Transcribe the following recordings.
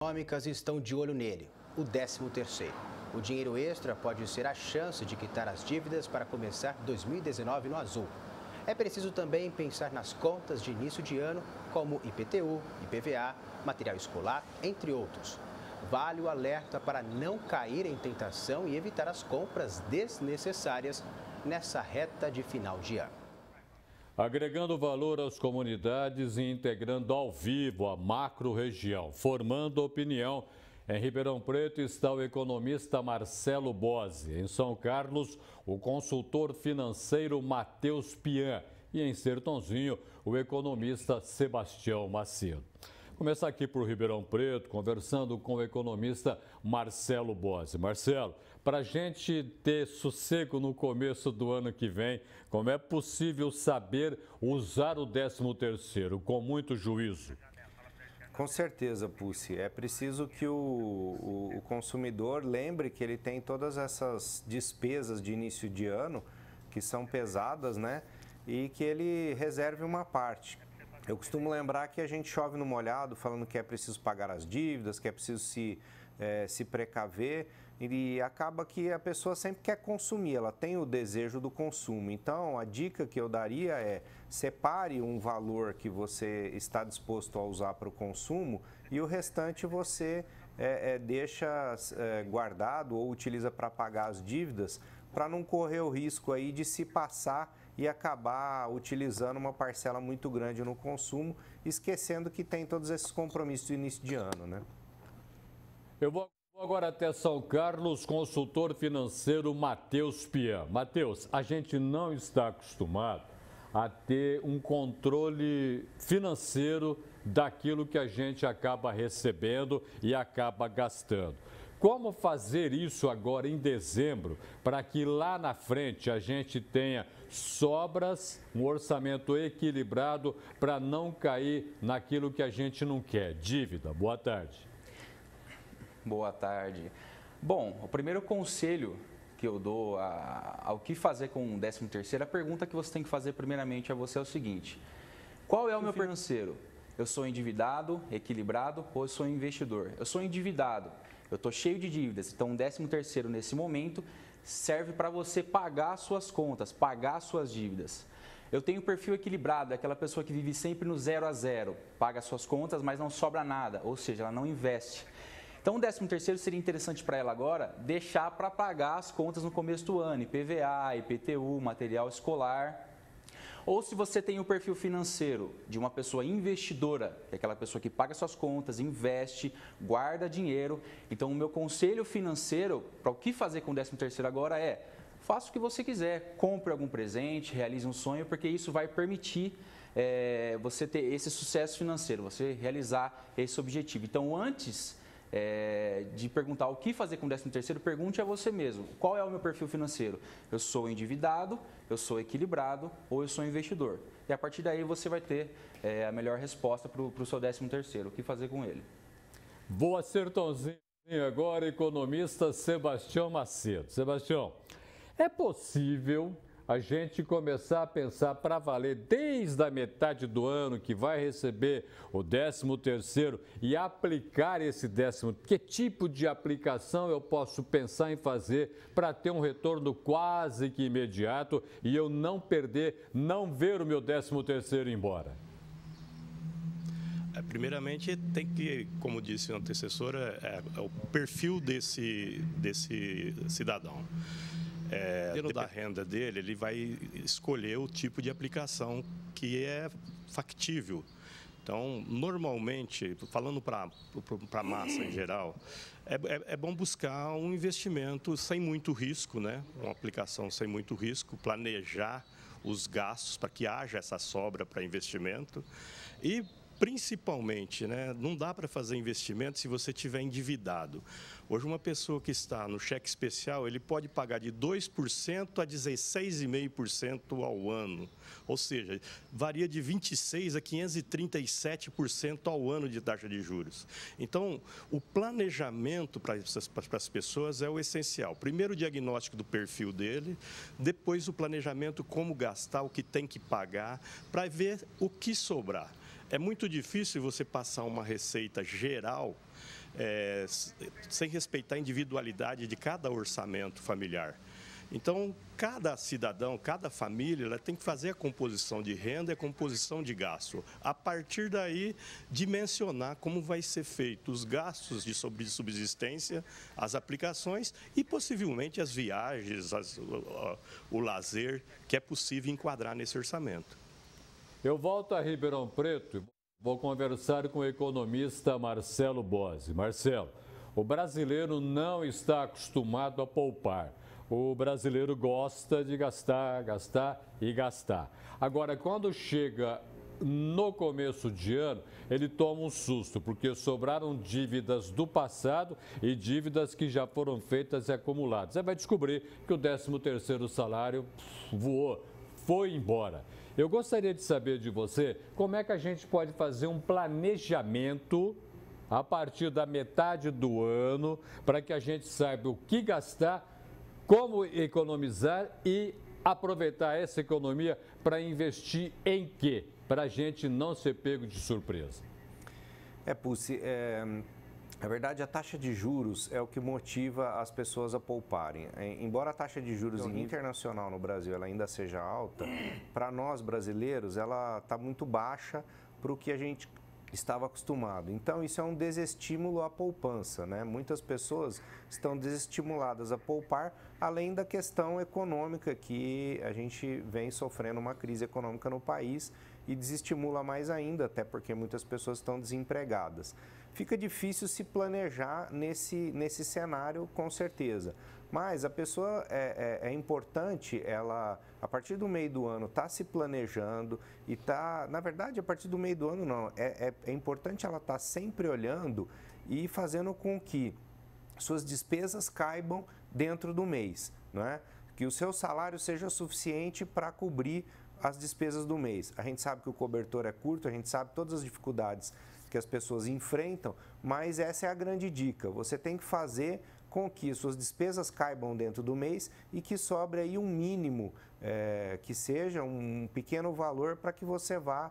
Econômicas estão de olho nele, o 13º. O dinheiro extra pode ser a chance de quitar as dívidas para começar 2019 no azul. É preciso também pensar nas contas de início de ano, como IPTU, IPVA, material escolar, entre outros. Vale o alerta para não cair em tentação e evitar as compras desnecessárias nessa reta de final de ano. Agregando valor às comunidades e integrando ao vivo a macro-região, formando opinião. Em Ribeirão Preto está o economista Marcelo Bose. Em São Carlos, o consultor financeiro Matheus Pian. E em Sertãozinho, o economista Sebastião Macedo. Começar aqui por Ribeirão Preto, conversando com o economista Marcelo Bose. Marcelo, para a gente ter sossego no começo do ano que vem, como é possível saber usar o 13º com muito juízo? Com certeza, Pussi. É preciso que o consumidor lembre que ele tem todas essas despesas de início de ano, que são pesadas, né? E que ele reserve uma parte. Eu costumo lembrar que a gente chove no molhado, falando que é preciso pagar as dívidas, que é preciso se precaver, e acaba que a pessoa sempre quer consumir, ela tem o desejo do consumo. Então, a dica que eu daria é: separe um valor que você está disposto a usar para o consumo e o restante você deixa guardado ou utiliza para pagar as dívidas, para não correr o risco aí de se passar e acabar utilizando uma parcela muito grande no consumo, esquecendo que tem todos esses compromissos do início de ano, né? Eu vou agora até São Carlos, consultor financeiro Matheus Pian. Matheus, a gente não está acostumado a ter um controle financeiro daquilo que a gente acaba recebendo e acaba gastando. Como fazer isso agora em dezembro para que lá na frente a gente tenha sobras, um orçamento equilibrado para não cair naquilo que a gente não quer, dívida? Boa tarde. Boa tarde. Bom, o primeiro conselho que eu dou ao que fazer com o 13º, a pergunta que você tem que fazer primeiramente a você é o seguinte: qual é o meu financeiro? Eu sou endividado, equilibrado ou eu sou investidor? Eu sou endividado. Eu estou cheio de dívidas, então o 13º nesse momento serve para você pagar as suas contas, pagar as suas dívidas. Eu tenho perfil equilibrado, é aquela pessoa que vive sempre no 0 a 0, paga as suas contas, mas não sobra nada, ou seja, ela não investe. Então o 13º seria interessante para ela agora deixar para pagar as contas no começo do ano, IPVA, IPTU, material escolar. Ou se você tem o perfil financeiro de uma pessoa investidora, que é aquela pessoa que paga suas contas, investe, guarda dinheiro. Então, o meu conselho financeiro para o que fazer com o 13º agora é: faça o que você quiser, compre algum presente, realize um sonho, porque isso vai permitir você ter esse sucesso financeiro, você realizar esse objetivo. Então, antes de perguntar o que fazer com o 13º, pergunte a você mesmo: qual é o meu perfil financeiro? Eu sou endividado, eu sou equilibrado ou eu sou investidor? E a partir daí você vai ter a melhor resposta para o seu 13º, o que fazer com ele. Boa, Sertãozinho. Agora, economista Sebastião Macedo. Sebastião, é possível a gente começar a pensar para valer desde a metade do ano que vai receber o 13º e aplicar esse 10º? Que tipo de aplicação eu posso pensar em fazer para ter um retorno quase que imediato e eu não perder, não ver o meu 13º embora? Primeiramente, tem que, como disse a antecessora, o perfil desse cidadão. Dependendo da renda dele, ele vai escolher o tipo de aplicação que é factível. Então, normalmente, falando para a massa em geral, é bom buscar um investimento sem muito risco, né? Uma aplicação sem muito risco, planejar os gastos para que haja essa sobra para investimento e, principalmente, né, não dá para fazer investimento se você estiver endividado. Hoje, uma pessoa que está no cheque especial, ele pode pagar de 2% a 16,5% ao ano. Ou seja, varia de 26% a 537% ao ano de taxa de juros. Então, o planejamento para as pessoas é o essencial. Primeiro, o diagnóstico do perfil dele, depois o planejamento como gastar, o que tem que pagar, para ver o que sobrar. É muito difícil você passar uma receita geral sem respeitar a individualidade de cada orçamento familiar. Então, cada cidadão, cada família, ela tem que fazer a composição de renda e a composição de gasto. A partir daí, dimensionar como vai ser feito os gastos de subsistência, as aplicações e, possivelmente, as viagens, o lazer, que é possível enquadrar nesse orçamento. Eu volto a Ribeirão Preto, vou conversar com o economista Marcelo Bozzi. Marcelo, o brasileiro não está acostumado a poupar. O brasileiro gosta de gastar, gastar e gastar. Agora, quando chega no começo de ano, ele toma um susto, porque sobraram dívidas do passado e dívidas que já foram feitas e acumuladas. Você vai descobrir que o 13º salário voou, foi embora. Eu gostaria de saber de você como é que a gente pode fazer um planejamento a partir da metade do ano para que a gente saiba o que gastar, como economizar e aproveitar essa economia para investir em quê? Para a gente não ser pego de surpresa. Pucci, na verdade a taxa de juros é o que motiva as pessoas a pouparem. Embora a taxa de juros internacional no Brasil ela ainda seja alta, para nós brasileiros ela está muito baixa para o que a gente estava acostumado. Então, isso é um desestímulo à poupança, né? Muitas pessoas estão desestimuladas a poupar, além da questão econômica que a gente vem sofrendo uma crise econômica no país e desestimula mais ainda, até porque muitas pessoas estão desempregadas. Fica difícil se planejar nesse cenário, com certeza. Mas a pessoa, é importante ela, a partir do meio do ano, tá se planejando e tá, na verdade, a partir do meio do ano não, é importante ela estar sempre olhando e fazendo com que suas despesas caibam dentro do mês, não é? Que o seu salário seja suficiente para cobrir as despesas do mês. A gente sabe que o cobertor é curto, a gente sabe todas as dificuldades que as pessoas enfrentam, mas essa é a grande dica. Você tem que fazer com que suas despesas caibam dentro do mês e que sobre aí um mínimo, que seja um pequeno valor para que você vá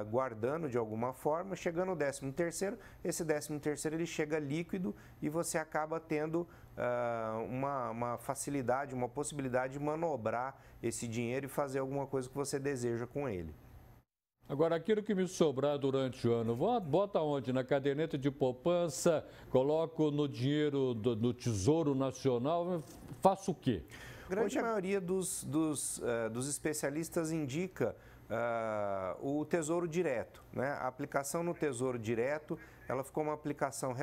guardando de alguma forma. Chegando o 13º, esse 13º ele chega líquido e você acaba tendo uma facilidade, uma possibilidade de manobrar esse dinheiro e fazer alguma coisa que você deseja com ele. Agora, aquilo que me sobrar durante o ano, bota onde? Na caderneta de poupança, coloco no dinheiro do Tesouro Nacional, faço o quê? A grande maioria dos especialistas indica o Tesouro Direto, né? A aplicação no Tesouro Direto, ela ficou uma aplicação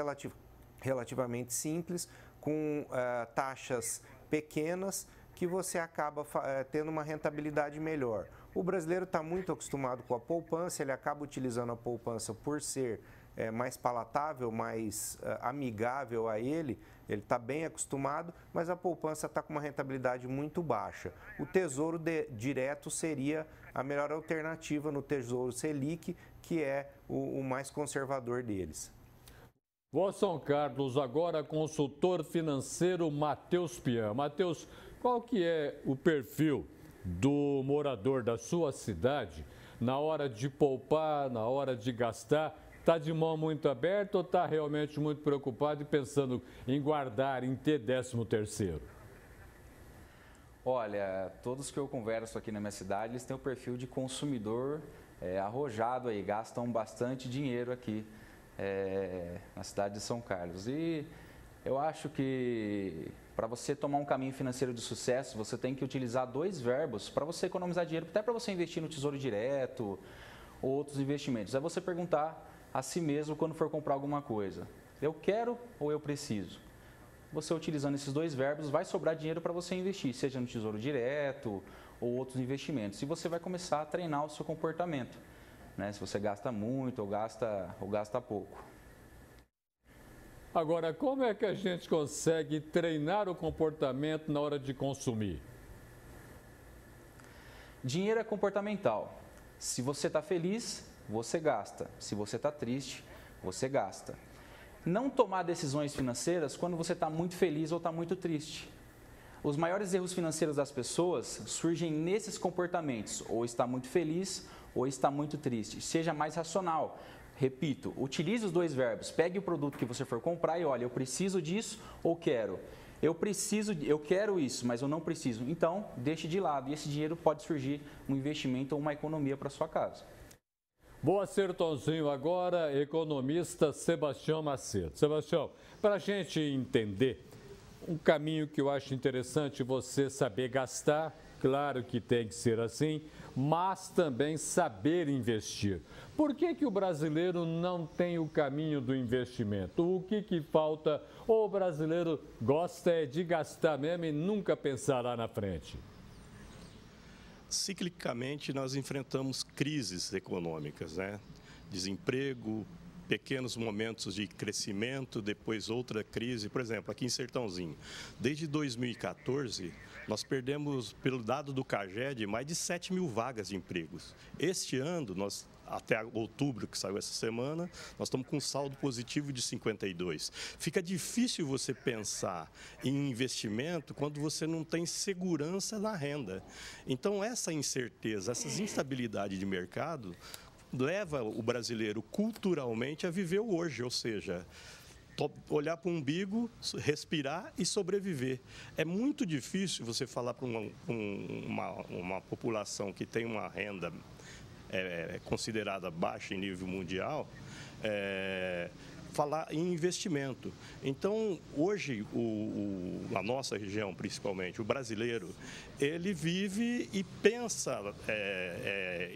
relativamente simples, com taxas pequenas, que você acaba tendo uma rentabilidade melhor. O brasileiro está muito acostumado com a poupança, ele acaba utilizando a poupança por ser mais palatável, mais amigável a ele está bem acostumado, mas a poupança está com uma rentabilidade muito baixa. O Tesouro Direto seria a melhor alternativa no Tesouro Selic, que é o mais conservador deles. Vou a São Carlos agora, consultor financeiro Matheus Pian. Matheus, qual que é o perfil do morador da sua cidade na hora de poupar, na hora de gastar? Está de mão muito aberta ou está realmente muito preocupado e pensando em guardar, em ter 13º? Olha, todos que eu converso aqui na minha cidade, eles têm o perfil de consumidor arrojado aí, gastam bastante dinheiro aqui na cidade de São Carlos. E eu acho que para você tomar um caminho financeiro de sucesso, você tem que utilizar 2 verbos para você economizar dinheiro, até para você investir no Tesouro Direto ou outros investimentos. É você perguntar a si mesmo quando for comprar alguma coisa: eu quero ou eu preciso? Você utilizando esses 2 verbos, vai sobrar dinheiro para você investir, seja no Tesouro Direto ou outros investimentos. E você vai começar a treinar o seu comportamento, né? Se você gasta muito ou gasta pouco. Agora, como é que a gente consegue treinar o comportamento na hora de consumir? Dinheiro é comportamental. Se você está feliz, você gasta. Se você está triste, você gasta. Não tomar decisões financeiras quando você está muito feliz ou está muito triste. Os maiores erros financeiros das pessoas surgem nesses comportamentos, ou está muito feliz ou está muito triste. Seja mais racional. Repito, utilize os dois verbos. Pegue o produto que você for comprar e olha, eu preciso disso ou quero? Eu quero isso, mas eu não preciso. Então, deixe de lado e esse dinheiro pode surgir um investimento ou uma economia para sua casa. Boa, Sertãozinho. Agora, economista Sebastião Macedo. Sebastião, para a gente entender um caminho que eu acho interessante você saber gastar, claro que tem que ser assim, mas também saber investir. Por que o brasileiro não tem o caminho do investimento? O que falta? Ou o brasileiro gosta de gastar mesmo e nunca pensar lá na frente? Ciclicamente, nós enfrentamos crises econômicas, né? Desemprego, pequenos momentos de crescimento, depois outra crise. Por exemplo, aqui em Sertãozinho, desde 2014, nós perdemos, pelo dado do CAGED, mais de 7 mil vagas de empregos. Este ano, até outubro, que saiu essa semana, nós estamos com um saldo positivo de 52. Fica difícil você pensar em investimento quando você não tem segurança na renda. Então, essa incerteza, essas instabilidades de mercado leva o brasileiro culturalmente a viver o hoje, ou seja, olhar para o umbigo, respirar e sobreviver. É muito difícil você falar para uma população que tem uma renda considerada baixa em nível mundial, falar em investimento. Então, hoje, na nossa região, principalmente, o brasileiro, ele vive e pensa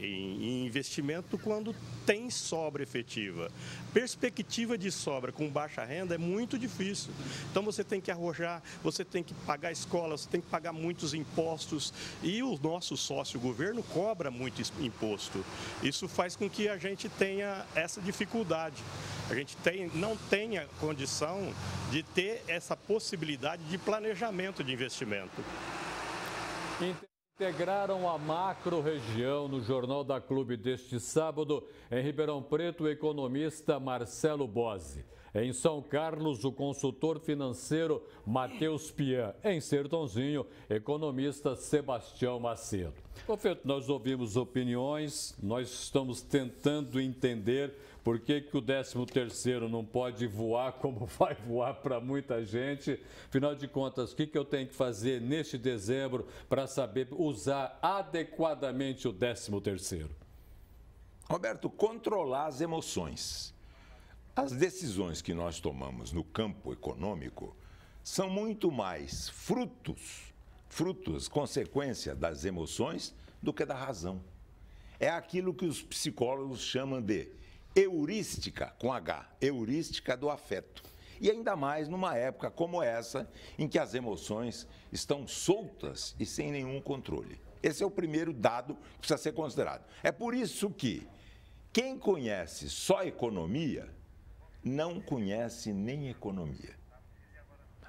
em investimento quando tem sobra efetiva. Perspectiva de sobra com baixa renda é muito difícil. Então, você tem que arrojar, você tem que pagar a escola, você tem que pagar muitos impostos e o nosso sócio, o governo, cobra muito imposto. Isso faz com que a gente tenha essa dificuldade. A gente não tenha condição de ter essa possibilidade de planejamento de investimento. Integraram a macro-região no Jornal da Clube deste sábado. Em Ribeirão Preto, o economista Marcelo Bozzi. Em São Carlos, o consultor financeiro Matheus Pian. Em Sertãozinho, economista Sebastião Macedo. Profeto, nós ouvimos opiniões, nós estamos tentando entender por que o 13º não pode voar como vai voar para muita gente. Afinal de contas, o que eu tenho que fazer neste dezembro para saber usar adequadamente o 13º? Roberto, controlar as emoções. As decisões que nós tomamos no campo econômico são muito mais frutos, consequência das emoções do que da razão. É aquilo que os psicólogos chamam de heurística, com H, heurística do afeto. E ainda mais numa época como essa, em que as emoções estão soltas e sem nenhum controle. Esse é o primeiro dado que precisa ser considerado. É por isso que quem conhece só economia não conhece nem economia.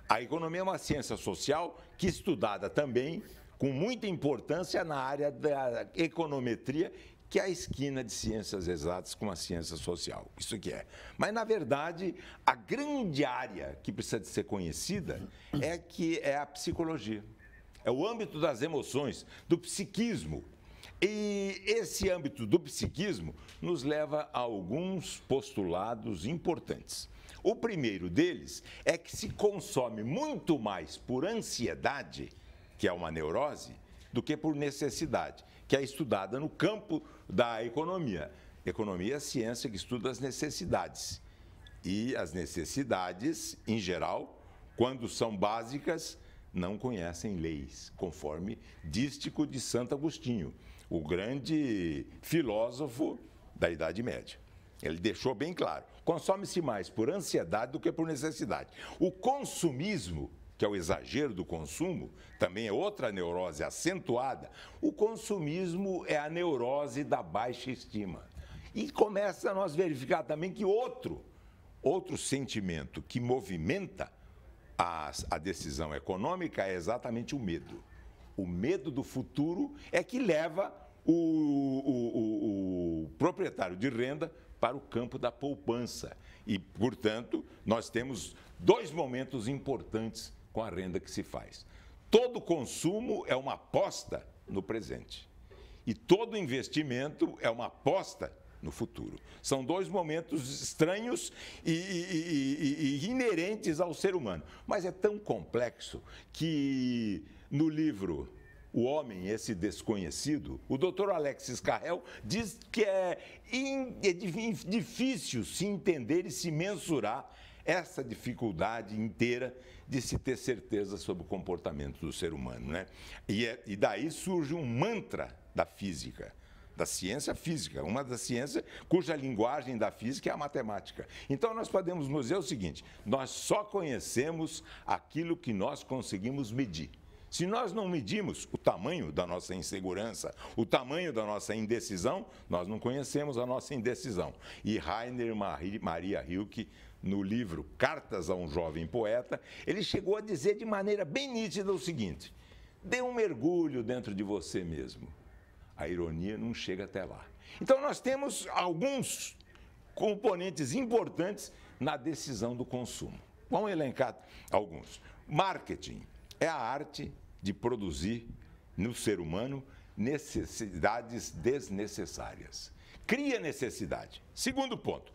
A economia é uma ciência social que é estudada também com muita importância na área da econometria, que é a esquina de ciências exatas com a ciência social. Isso que é. Mas, na verdade, a grande área que precisa de ser conhecida é a psicologia. É o âmbito das emoções, do psiquismo. E esse âmbito do psiquismo nos leva a alguns postulados importantes. O primeiro deles é que se consome muito mais por ansiedade, que é uma neurose, do que por necessidade, que é estudada no campo da economia. Economia é a ciência que estuda as necessidades. E as necessidades, em geral, quando são básicas, não conhecem leis, conforme dístico de Santo Agostinho, o grande filósofo da Idade Média. Ele deixou bem claro, consome-se mais por ansiedade do que por necessidade. O consumismo, que é o exagero do consumo, também é outra neurose acentuada. O consumismo é a neurose da baixa estima. E começa a nós verificar também que outro sentimento que movimenta a decisão econômica é exatamente o medo. O medo do futuro é que leva o proprietário de renda para o campo da poupança. E, portanto, nós temos dois momentos importantes com a renda que se faz. Todo consumo é uma aposta no presente. E todo investimento é uma aposta no futuro. São dois momentos estranhos e inerentes ao ser humano. Mas é tão complexo que no livro O Homem, Esse Desconhecido, o Dr. Alexis Carrel diz que é difícil se entender e se mensurar essa dificuldade inteira de se ter certeza sobre o comportamento do ser humano, né? E daí surge um mantra da física, da ciência física, uma das ciências cuja linguagem da física é a matemática. Então nós podemos nos dizer o seguinte: nós só conhecemos aquilo que nós conseguimos medir. Se nós não medimos o tamanho da nossa insegurança, o tamanho da nossa indecisão, nós não conhecemos a nossa indecisão. E Rainer Maria Rilke, no livro Cartas a um Jovem Poeta, ele chegou a dizer de maneira bem nítida o seguinte: dê um mergulho dentro de você mesmo. A ironia não chega até lá. Então nós temos alguns componentes importantes na decisão do consumo. Vamos elencar alguns. Marketing é a arte de produzir no ser humano necessidades desnecessárias. Cria necessidade. Segundo ponto,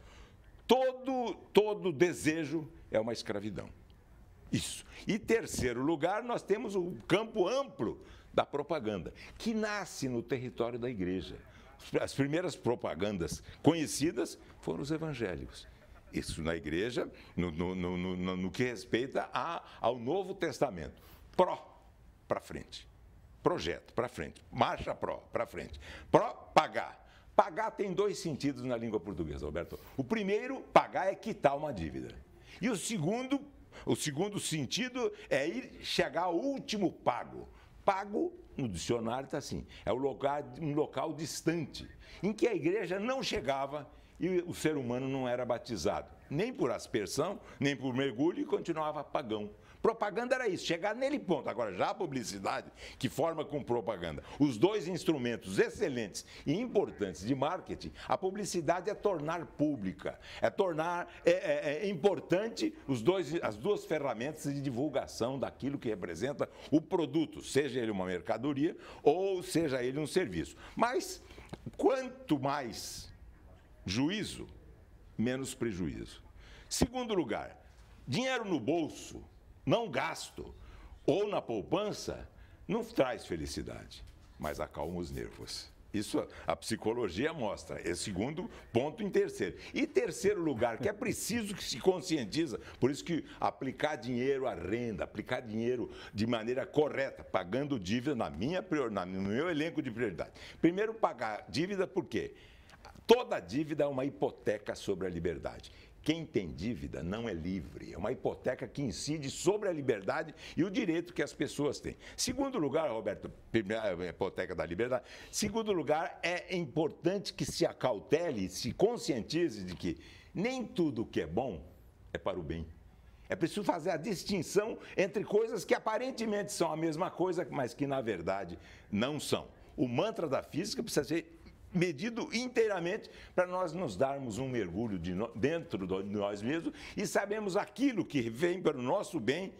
todo desejo é uma escravidão. Isso. E terceiro lugar, nós temos o campo amplo da propaganda, que nasce no território da igreja. As primeiras propagandas conhecidas foram os evangélicos. Isso na igreja, no que respeita ao Novo Testamento. Para frente. Projeto, para frente. Marcha para frente. Pagar. Pagar tem dois sentidos na língua portuguesa, Roberto. O primeiro, pagar é quitar uma dívida. E o segundo sentido é chegar ao último pago. Pago, no dicionário está assim, é um local distante, em que a igreja não chegava e o ser humano não era batizado, nem por aspersão, nem por mergulho, e continuava pagão. Propaganda era isso, chegar nele ponto. Agora, já a publicidade, que forma com propaganda, os dois instrumentos excelentes e importantes de marketing, a publicidade é tornar pública, é tornar importante as duas ferramentas de divulgação daquilo que representa o produto, seja ele uma mercadoria ou seja ele um serviço. Mas, quanto mais juízo, menos prejuízo. Segundo lugar, dinheiro no bolso, não gasto, ou na poupança, não traz felicidade, mas acalma os nervos. Isso a psicologia mostra. É o segundo ponto em terceiro. E terceiro lugar, que é preciso que se conscientiza, por isso que aplicar dinheiro à renda, aplicar dinheiro de maneira correta, pagando dívida no meu elenco de prioridade. Primeiro, pagar dívida, por quê? Toda dívida é uma hipoteca sobre a liberdade. Quem tem dívida não é livre, é uma hipoteca que incide sobre a liberdade e o direito que as pessoas têm. Segundo lugar, Roberto, a hipoteca da liberdade. Segundo lugar, é importante que se acautele, se conscientize de que nem tudo que é bom é para o bem. É preciso fazer a distinção entre coisas que aparentemente são a mesma coisa, mas que na verdade não são. O mantra da física precisa ser medido inteiramente para nós nos darmos um mergulho dentro de nós mesmos e sabemos aquilo que vem para o nosso bem,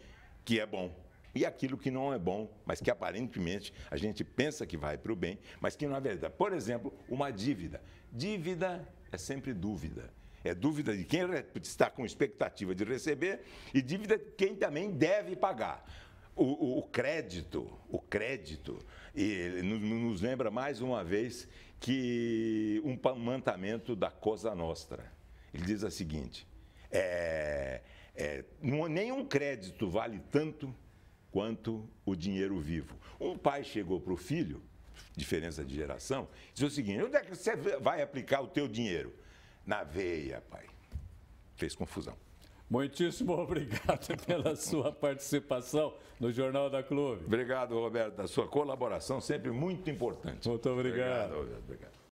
que é bom, e aquilo que não é bom, mas que aparentemente a gente pensa que vai para o bem, mas que não é verdade. Por exemplo, uma dívida. Dívida é sempre dúvida. É dúvida de quem está com expectativa de receber e dívida de quem também deve pagar. O crédito, e nos lembra mais uma vez que um mandamento da Cosa Nostra. Ele diz o seguinte: nenhum crédito vale tanto quanto o dinheiro vivo. Um pai chegou para o filho, diferença de geração, disse o seguinte: onde é que você vai aplicar o teu dinheiro? Na veia, pai. Fez confusão. Muitíssimo obrigado pela sua participação no Jornal da Clube. Obrigado, Roberto. A sua colaboração sempre muito importante. Muito obrigado. Obrigado.